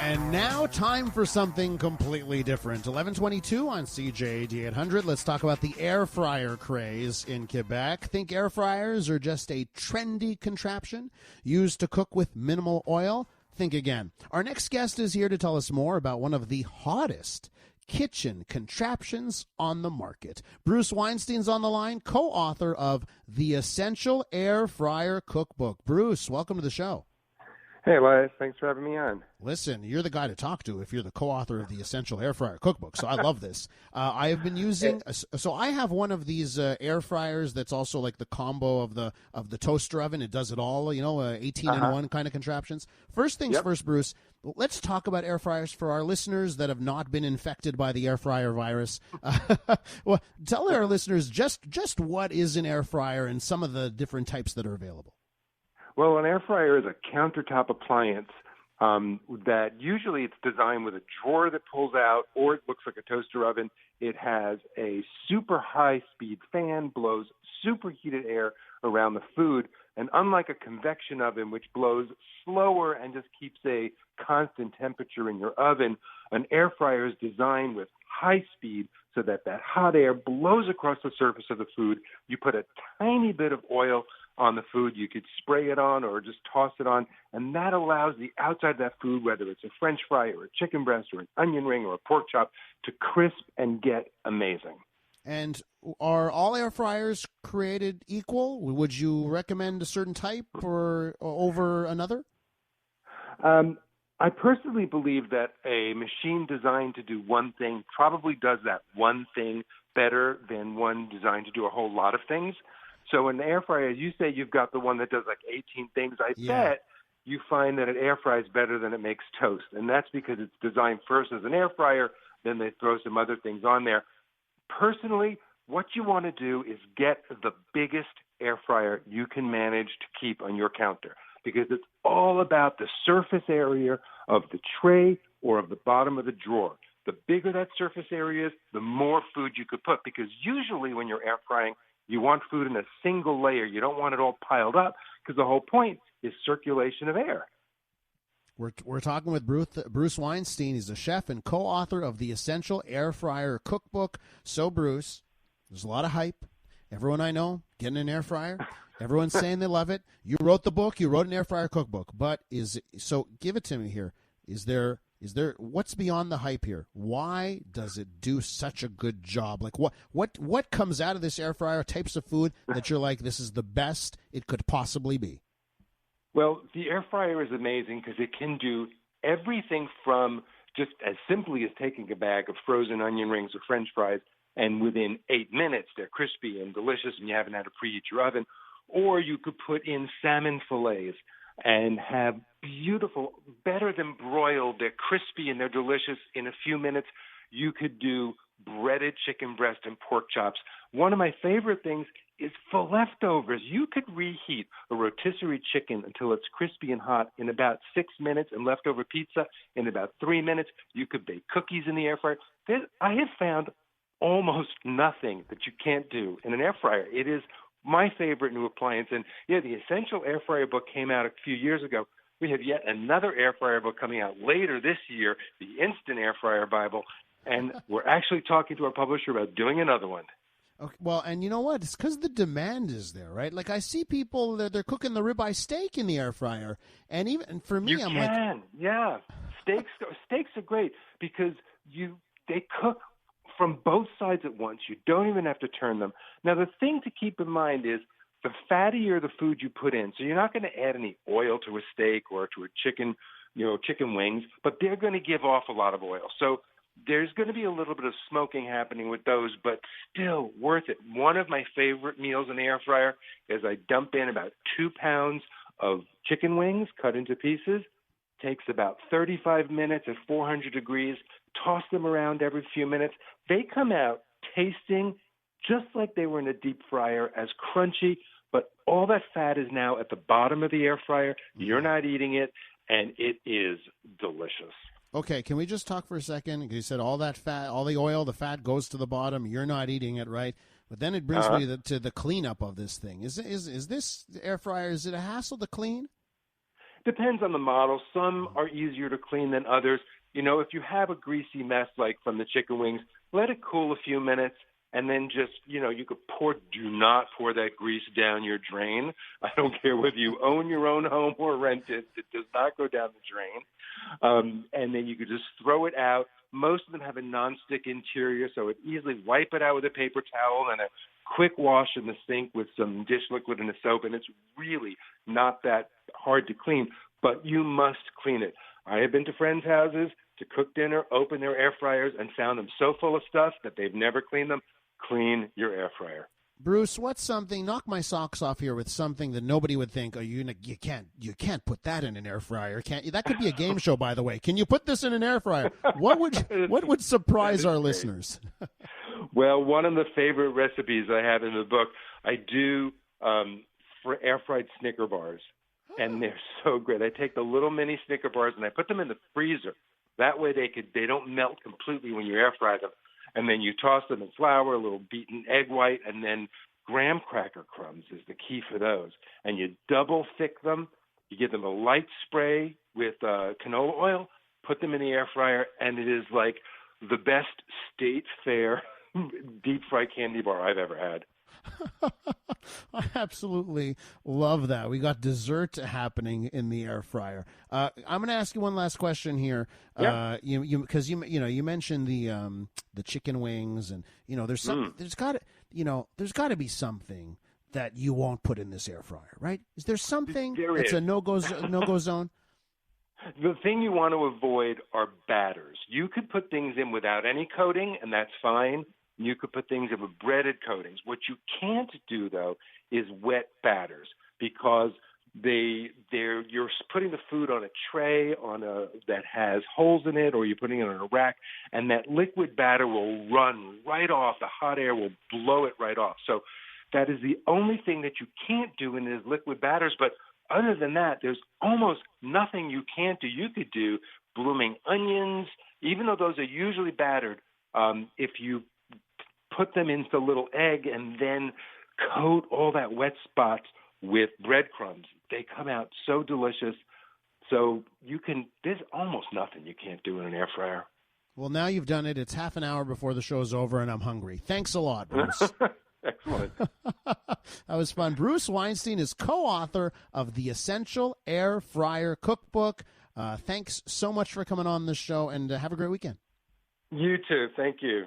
And now time for something completely different. 11:22 on CJAD 800. Let's talk about the air fryer craze in Quebec. Think air fryers are just a trendy contraption used to cook with minimal oil? Think again. Our next guest is here to tell us more about one of the hottest kitchen contraptions on the market. Bruce Weinstein's on the line, co-author of the Essential Air Fryer Cookbook. Bruce, welcome to the show. Hey, Elias. Thanks for having me on. Listen, you're the guy to talk to if you're the co-author of the Essential Air Fryer Cookbook, so I love this. I have been using so I have one of these air fryers that's also like the combo of the toaster oven. It does it all, 18-in-1 kind of contraptions. First things first, Bruce, let's talk about air fryers for our listeners that have not been infected by the air fryer virus. Well, tell our listeners just what is an air fryer and some of the different types that are available. Well, an air fryer is a countertop appliance that usually it's designed with a drawer that pulls out, or it looks like a toaster oven. It has a super high-speed fan, blows superheated air around the food, and unlike a convection oven, which blows slower and just keeps a constant temperature in your oven, an air fryer is designed with high speed so that hot air blows across the surface of the food. You put a tiny bit of oil on the food. You could spray it on or just toss it on, and that allows the outside of that food, whether it's a French fry or a chicken breast or an onion ring or a pork chop, to crisp and get amazing. And are all air fryers created equal? Would you recommend a certain type or over another? I personally believe that a machine designed to do one thing probably does that one thing better than one designed to do a whole lot of things. So in the air fryer, as you say, you've got the one that does like 18 things. I bet you find that an air fryer is better than it makes toast. And that's because it's designed first as an air fryer, then they throw some other things on there. Personally, what you want to do is get the biggest air fryer you can manage to keep on your counter, because it's all about the surface area of the tray or of the bottom of the drawer. The bigger that surface area is, the more food you could put, because usually when you're air frying, you want food in a single layer. You don't want it all piled up, because the whole point is circulation of air. We're talking with Bruce Weinstein. He's a chef and co-author of the Essential Air Fryer Cookbook. So, Bruce, there's a lot of hype. Everyone I know getting an air fryer. Everyone's saying they love it. You wrote the book. You wrote an air fryer cookbook. But so give it to me here. Is there what's beyond the hype here? Why does it do such a good job? Like what comes out of this air fryer, types of food that you're like, this is the best it could possibly be? Well, the air fryer is amazing because it can do everything from just as simply as taking a bag of frozen onion rings or French fries, and within 8 minutes they're crispy and delicious and you haven't had to preheat your oven. Or you could put in salmon fillets and have beautiful, better than broiled. They're crispy and they're delicious in a few minutes. You could do breaded chicken breast and pork chops. One of my favorite things is for leftovers. You could reheat a rotisserie chicken until it's crispy and hot in about 6 minutes, and leftover pizza in about 3 minutes. You could bake cookies in the air fryer. I have found almost nothing that you can't do in an air fryer. It is my favorite new appliance. And the Essential Air Fryer book came out a few years ago. We have yet another air fryer book coming out later this year, the Instant Air Fryer Bible. And we're actually talking to our publisher about doing another one. Okay, well, and you know what? It's because the demand is there, right? Like I see people, they're cooking the ribeye steak in the air fryer. And even for me, I'm like... Yeah. Steaks are great because they cook from both sides at once. You don't even have to turn them. Now, the thing to keep in mind is the fattier the food you put in. So you're not going to add any oil to a steak or to a chicken, chicken wings, but they're going to give off a lot of oil. So there's going to be a little bit of smoking happening with those, but still worth it. One of my favorite meals in the air fryer is I dump in about 2 pounds of chicken wings cut into pieces. Takes about 35 minutes at 400 degrees. Toss them around every few minutes. They come out tasting just like they were in a deep fryer, as crunchy, but all that fat is now at the bottom of the air fryer. You're not eating it, and it is delicious. Okay, can we just talk for a second? You said all that fat, all the oil, the fat goes to the bottom. You're not eating it, right? But then it brings me to the cleanup of this thing. Is this air fryer, is it a hassle to clean? Depends on the model. Some are easier to clean than others. If you have a greasy mess like from the chicken wings, let it cool a few minutes. And then just, you could do not pour that grease down your drain. I don't care whether you own your own home or rent it. It does not go down the drain. And then you could just throw it out. Most of them have a nonstick interior, so it easily wipe it out with a paper towel and a quick wash in the sink with some dish liquid and a soap. And it's really not that hard to clean, but you must clean it. I have been to friends' houses to cook dinner, open their air fryers, and found them so full of stuff that they've never cleaned them. Clean your air fryer. Bruce, what's something? Knock my socks off here with something that nobody would think. Oh, you can't put that in an air fryer, can't you? That could be a game show, by the way. Can you put this in an air fryer? What would surprise our listeners? Well, one of the favorite recipes I have in the book, I do for air fried Snicker bars, and they're so great. I take the little mini Snicker bars and I put them in the freezer. That way they don't melt completely when you air fry them. And then you toss them in flour, a little beaten egg white, and then graham cracker crumbs is the key for those. And you double thick them. You give them a light spray with canola oil, put them in the air fryer, and it is like the best state fair deep fried candy bar I've ever had. I absolutely love that. We got dessert happening in the air fryer. I'm going to ask you one last question here. Yeah. Because you mentioned the chicken wings, and there's got to be something that you won't put in this air fryer, right? Is there something that's a no-go zone? The thing you want to avoid are batters. You could put things in without any coating, and that's fine. You could put things in with breaded coatings. What you can't do, though, is wet batters, because you're putting the food on a tray that has holes in it, or you're putting it on a rack, and that liquid batter will run right off. The hot air will blow it right off. So that is the only thing that you can't do in these liquid batters. But other than that, there's almost nothing you can't do. You could do blooming onions, even though those are usually battered. If you put them into a little egg and then coat all that wet spot with breadcrumbs, they come out so delicious. So there's almost nothing you can't do in an air fryer. Well, now you've done it. It's half an hour before the show's over, and I'm hungry. Thanks a lot, Bruce. Excellent. That was fun. Bruce Weinstein is co-author of the Essential Air Fryer Cookbook. Thanks so much for coming on the show, and have a great weekend. You too. Thank you.